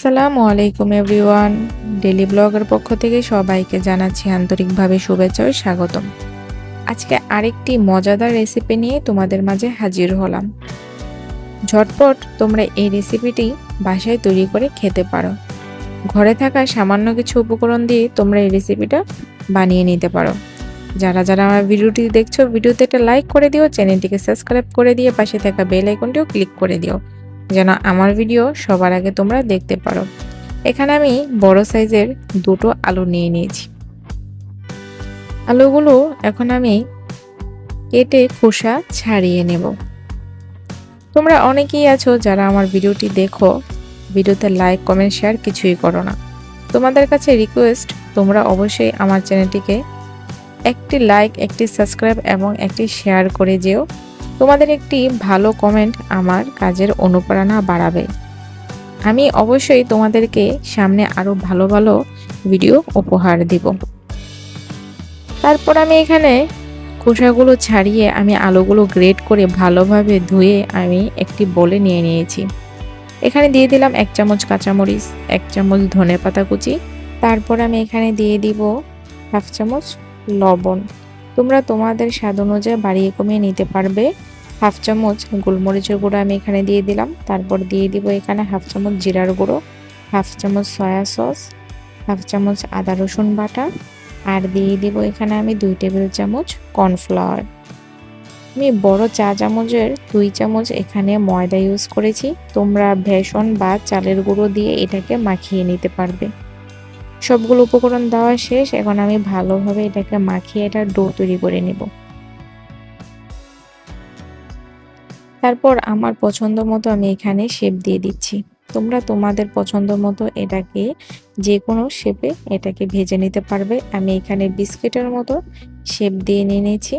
আসসালামু আলাইকুম everyone. Daily ব্লগের পক্ষ থেকে সবাইকে জানাচ্ছি আন্তরিকভাবে শুভেচ্ছা ও স্বাগতম। আজকে আরেকটি মজাদার রেসিপি নিয়ে তোমাদের মাঝে হাজির হলাম। ঝটপট তোমরা এই রেসিপিটি বাসায় তৈরি করে খেতে পারো। ঘরে থাকা সামান্য কিছু উপকরণ দিয়ে তোমরা এই রেসিপিটা বানিয়ে নিতে পারো। যারা যারা আমার ভিডিওটি দেখছো, ভিডিওতে একটা লাইক করে দিও, চ্যানেলটিকে সাবস্ক্রাইব করে দিয়ে পাশে থাকা বেল আইকনটিও ক্লিক করে দিও, যেন আমার ভিডিও সবার আগে তোমরা দেখতে পারো। এখানে আমি বড় সাইজের দুটো আলু নিয়ে নিয়েছি। আলুগুলো এখন আমি কেটে খোসা ছাড়িয়ে নেব। তোমরা অনেকেই আছো যারা আমার ভিডিওটি দেখো, ভিডিওতে লাইক কমেন্ট শেয়ার কিছুই করো না। তোমাদের কাছে রিকোয়েস্ট, তোমরা অবশ্যই আমার চ্যানেলটিকে একটি লাইক, একটি সাবস্ক্রাইব এবং একটি শেয়ার করে যেও। তোমাদের একটি ভালো কমেন্ট আমার কাজের অনুপ্রেরণা বাড়াবে। আমি অবশ্যই তোমাদেরকে সামনে আরো ভালো ভালো ভিডিও উপহার দিব। তারপর আমি এখানে খোসাগুলো ছাড়িয়ে আমি আলুগুলো গ্রেট করে ভালোভাবে ধুয়ে আমি একটি বোলে নিয়ে নিয়েছি। এখানে দিয়ে দিলাম 1 চামচ কাঁচামরিচ, 1 চামচ ধনেপাতা কুচি। তারপর আমি এখানে দিয়ে দিব 1/2 চামচ লবণ। তোমরা তোমাদের স্বাদ অনুযায়ী বাড়িয়ে কমিয়ে নিতে পারবে। 1/2 চামচ গোলমরিচের গুঁড়ো আমি এখানে দিয়ে দিলাম। তারপর দিয়ে দিব এখানে 1/2 চামচ জিরার গুঁড়ো, 1/2 চামচ সয়া সস, 1/2 চামচ আদা রসুন বাটা, আর দিয়ে দিব এখানে আমি 2 টেবিল চামচ কর্নফ্লাওয়ার। আমি বড় চা চামচের 2 চামচ এখানে ময়দা ইউজ করেছি। তোমরা বেসন বা চালের গুঁড়ো দিয়ে এটাকে মাখিয়ে নিতে পারবে। সবগুলো উপকরণ দেওয়া শেষ। এখন আমি ভালোভাবে এটাকে মাখিয়ে এটা ডো তৈরি করে নেব। তারপর আমার পছন্দ মতো আমি এখানে শেপ দিয়ে দিচ্ছি। তোমরা তোমাদের পছন্দ মতো এটাকে যে কোনো শেপে এটাকে ভেজে নিতে পারবে। আমি এখানে বিস্কিটের মতো শেপ দিয়ে নিয়েছি।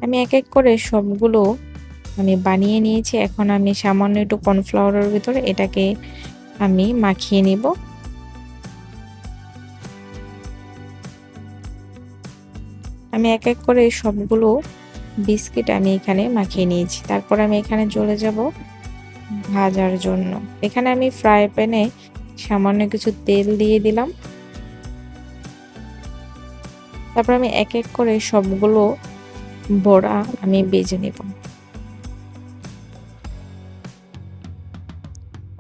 আমি এক এক করে সবগুলো আমি বানিয়ে নিয়েছি। এখন আমি সামান্য একটু কর্নফ্লাওয়ারের ভিতরে এটাকে আমি মাখিয়ে নিব। আমি এক এক করে সবগুলো বিস্কিট আমি এখানে মাখিয়ে নিয়েছি। তারপর আমি এখানে চলে যাব ভাজার জন্য। এখানে আমি ফ্রাই প্যানে সামান্য কিছু তেল দিয়ে দিলাম। তারপর আমি এক এক করে সবগুলো বড়া আমি ভেজে নেব।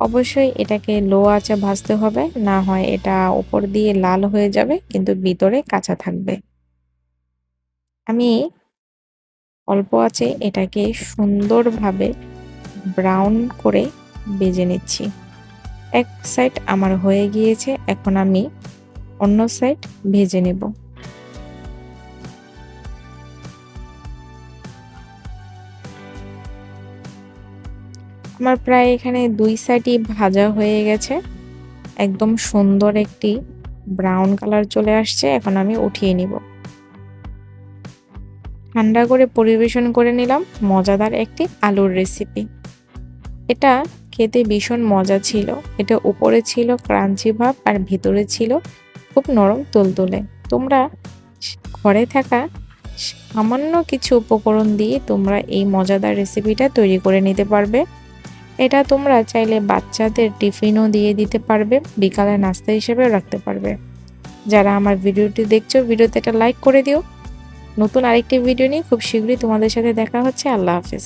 অবশ্যই এটাকে লো আঁচে ভাজতে হবে, না হয় এটা উপর দিয়ে লাল হয়ে যাবে কিন্তু ভিতরে কাঁচা থাকবে। আমি অল্প আঁচে এটাকে সুন্দরভাবে ব্রাউন করে ভেজে নিচ্ছি। এক সাইড আমার হয়ে গিয়েছে, এখন আমি অন্য সাইড ভেজে নেব। আমার প্রায় এখানে 2 সাইডই ভাজা হয়ে গেছে। একদম সুন্দর একটি ব্রাউন কালার চলে আসছে। এখন আমি উঠিয়ে নিব। ঠান্ডা করে পরিবেশন করে নিলাম মজাদার একটি আলুর রেসিপি। এটা খেতে ভীষণ মজা ছিল। এটা উপরে ছিল ক্রাঞ্চি ভাব আর ভিতরে ছিল খুব নরম তুলতুলে। তোমরা ঘরে থাকা সামান্য কিছু উপকরণ দিয়ে তোমরা এই মজাদার রেসিপিটা তৈরি করে নিতে পারবে। এটা তোমরা চাইলে বাচ্চাদের টিফিনও দিয়ে দিতে পারবে, বিকালে নাস্তা হিসেবে রাখতে পারবে। যারা আমার ভিডিওটি দেখছো, ভিডিওতে একটা লাইক করে দিও। নতুন আরেকটি ভিডিও নিয়ে খুব শীঘ্রই তোমাদের সাথে দেখা হচ্ছে। আল্লাহ হাফেজ।